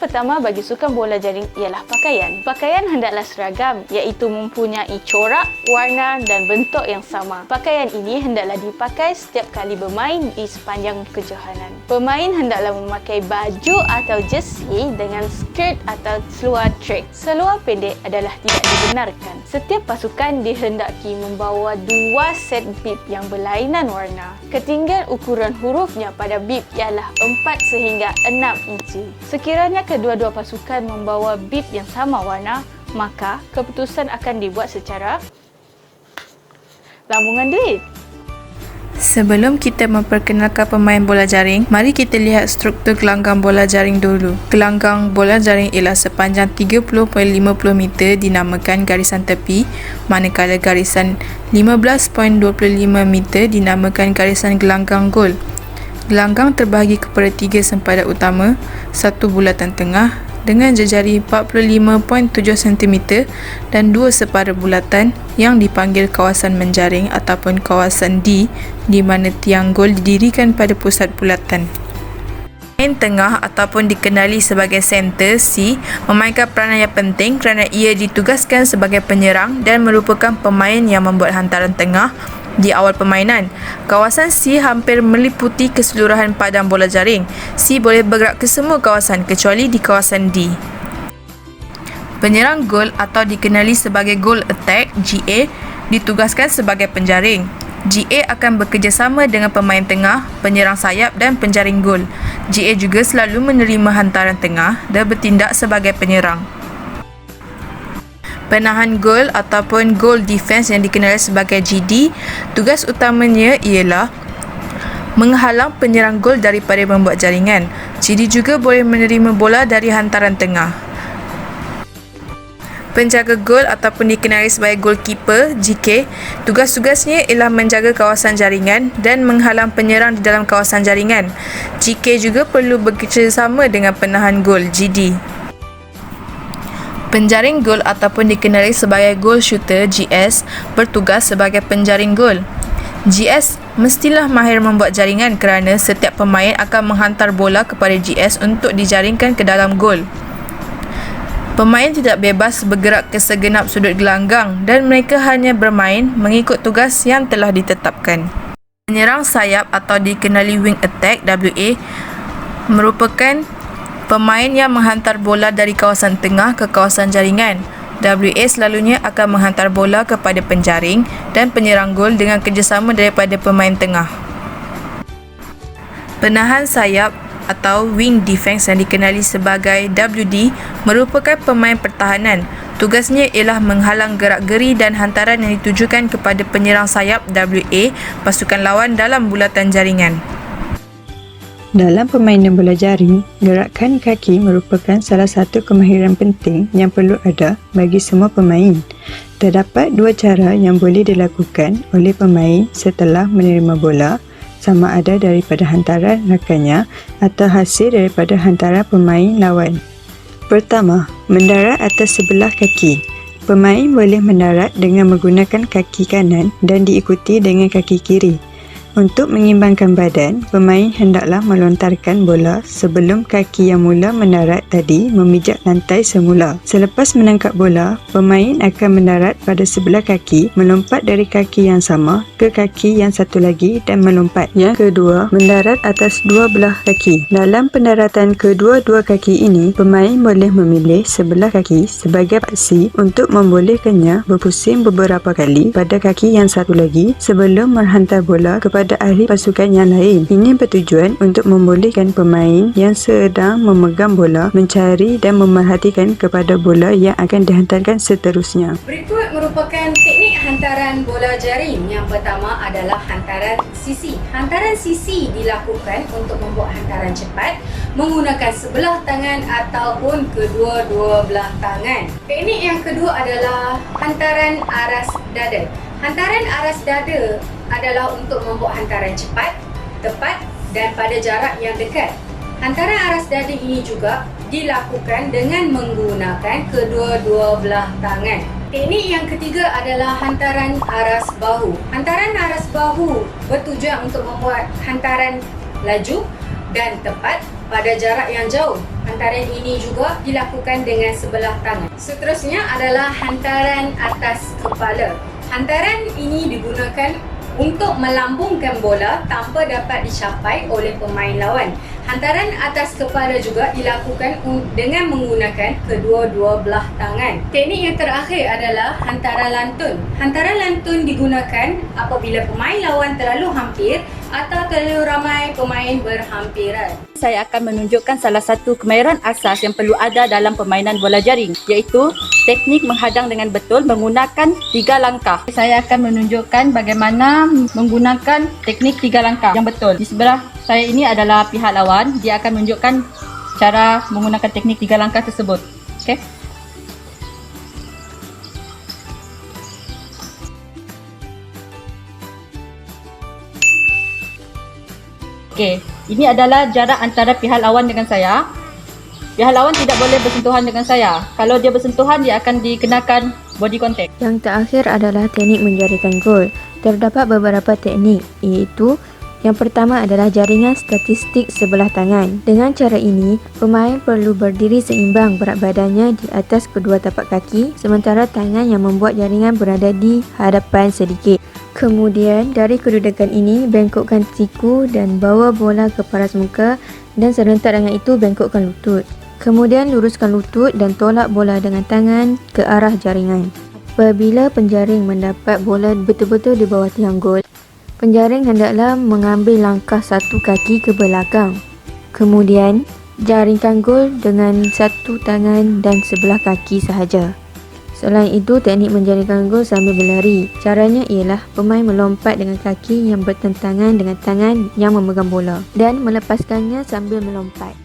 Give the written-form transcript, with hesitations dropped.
pertama bagi sukan bola jaring ialah pakaian. Pakaian hendaklah seragam, iaitu mempunyai corak, warna dan bentuk yang sama. Pakaian ini hendaklah dipakai setiap kali bermain di sepanjang kejohanan. Pemain hendaklah memakai baju atau jersey dengan skirt atau seluar track. Seluar pendek adalah tidak dibenarkan. Setiap pasukan dihendaki membawa 2 set bib yang berlainan warna. Ketinggian ukuran hurufnya pada bib ialah 4 sehingga 6 inci. Sekiranya kedua-dua pasukan membawa bib yang sama warna, maka keputusan akan dibuat secara lambungan duit. Sebelum kita memperkenalkan pemain bola jaring, mari kita lihat struktur gelanggang bola jaring dulu. Gelanggang bola jaring ialah sepanjang 30.50 meter dinamakan garisan tepi, manakala garisan 15.25 meter dinamakan garisan gelanggang gol. Gelanggang terbahagi kepada 3 sempadan utama, 1 bulatan tengah dengan jejari 45.7 cm dan 2 separa bulatan yang dipanggil kawasan menjaring ataupun kawasan D, di mana tiang gol didirikan pada pusat bulatan. Pemain tengah ataupun dikenali sebagai center C memainkan peranan yang penting kerana ia ditugaskan sebagai penyerang dan merupakan pemain yang membuat hantaran tengah di awal permainan. Kawasan C hampir meliputi keseluruhan padang bola jaring. C boleh bergerak ke semua kawasan kecuali di kawasan D. Penyerang gol atau dikenali sebagai goal attack GA ditugaskan sebagai penjaring. GA akan bekerjasama dengan pemain tengah, penyerang sayap dan penjaring gol. GA juga selalu menerima hantaran tengah dan bertindak sebagai penyerang. Penahan gol ataupun goal defense yang dikenali sebagai GD, tugas utamanya ialah menghalang penyerang gol daripada membuat jaringan. GD juga boleh menerima bola dari hantaran tengah. Penjaga gol ataupun dikenali sebagai goalkeeper GK, tugas-tugasnya ialah menjaga kawasan jaringan dan menghalang penyerang di dalam kawasan jaringan. GK juga perlu bekerjasama dengan penahan gol GD. Penjaring gol ataupun dikenali sebagai goal shooter GS bertugas sebagai penjaring gol. GS mestilah mahir membuat jaringan kerana setiap pemain akan menghantar bola kepada GS untuk dijaringkan ke dalam gol. Pemain tidak bebas bergerak ke segenap sudut gelanggang dan mereka hanya bermain mengikut tugas yang telah ditetapkan. Penyerang sayap atau dikenali wing attack WA merupakan pemain yang menghantar bola dari kawasan tengah ke kawasan jaringan. WA selalunya akan menghantar bola kepada penjaring dan penyerang gol dengan kerjasama daripada pemain tengah. Penahan sayap atau wing defense yang dikenali sebagai WD merupakan pemain pertahanan. Tugasnya ialah menghalang gerak-geri dan hantaran yang ditujukan kepada penyerang sayap WA pasukan lawan dalam bulatan jaringan. Dalam permainan bola jaring, gerakan kaki merupakan salah satu kemahiran penting yang perlu ada bagi semua pemain. Terdapat 2 cara yang boleh dilakukan oleh pemain setelah menerima bola, sama ada daripada hantaran rakannya atau hasil daripada hantaran pemain lawan. Pertama, mendarat atas sebelah kaki. Pemain boleh mendarat dengan menggunakan kaki kanan dan diikuti dengan kaki kiri. Untuk mengimbangkan badan, pemain hendaklah melontarkan bola sebelum kaki yang mula mendarat tadi memijak lantai semula. Selepas menangkap bola, pemain akan mendarat pada sebelah kaki, melompat dari kaki yang sama ke kaki yang satu lagi dan melompat. Yang kedua, mendarat atas 2 belah kaki. Dalam pendaratan kedua-dua kaki ini, pemain boleh memilih sebelah kaki sebagai paksi untuk membolehkannya berpusing beberapa kali pada kaki yang satu lagi sebelum menghantar bola kepada ahli pasukan yang lain. Ini bertujuan untuk membolehkan pemain yang sedang memegang bola mencari dan memerhatikan kepada bola yang akan dihantarkan seterusnya. Berikut merupakan teknik hantaran bola jaring. Yang pertama adalah hantaran sisi. Hantaran sisi dilakukan untuk membuat hantaran cepat menggunakan sebelah tangan ataupun kedua-dua belah tangan. Teknik yang kedua adalah hantaran aras dada. Hantaran aras dada adalah untuk membuat hantaran cepat, tepat dan pada jarak yang dekat. Hantaran aras dada ini juga dilakukan dengan menggunakan kedua-dua belah tangan. Teknik yang ketiga adalah hantaran aras bahu. Hantaran aras bahu bertujuan untuk membuat hantaran laju dan tepat pada jarak yang jauh. hantaran ini juga dilakukan dengan sebelah tangan. Seterusnya adalah hantaran atas kepala. Hantaran ini digunakan untuk melambungkan bola tanpa dapat dicapai oleh pemain lawan. Hantaran atas kepala juga dilakukan dengan menggunakan kedua-dua belah tangan. Teknik yang terakhir adalah hantaran lantun. Hantaran lantun digunakan apabila pemain lawan terlalu hampir atau terlalu ramai pemain berhampiran. Saya akan menunjukkan salah satu kemahiran asas yang perlu ada dalam permainan bola jaring, iaitu teknik menghadang dengan betul menggunakan 3 langkah. Saya akan menunjukkan bagaimana menggunakan teknik 3 langkah yang betul. Di sebelah saya ini adalah pihak lawan. Dia akan menunjukkan cara menggunakan teknik 3 langkah tersebut. Okey. Okey, ini adalah jarak antara pihak lawan dengan saya. Pihak lawan tidak boleh bersentuhan dengan saya. Kalau dia bersentuhan, dia akan dikenakan body contact. Yang terakhir adalah teknik menjarikan gol. Terdapat beberapa teknik, iaitu yang pertama adalah jaringan statistik sebelah tangan. Dengan cara ini, pemain perlu berdiri seimbang berat badannya di atas kedua tapak kaki, sementara tangan yang membuat jaringan berada di hadapan sedikit. Kemudian, dari kedudukan ini, bengkokkan siku dan bawa bola ke paras muka, dan serentak dengan itu bengkokkan lutut. Kemudian luruskan lutut dan tolak bola dengan tangan ke arah jaringan. Apabila penjaring mendapat bola betul-betul di bawah tiang gol, penjaring hendaklah mengambil langkah satu kaki ke belakang. Kemudian, jaringkan gol dengan satu tangan dan sebelah kaki sahaja. Selain itu, teknik menjaringkan gol sambil berlari. Caranya ialah pemain melompat dengan kaki yang bertentangan dengan tangan yang memegang bola dan melepaskannya sambil melompat.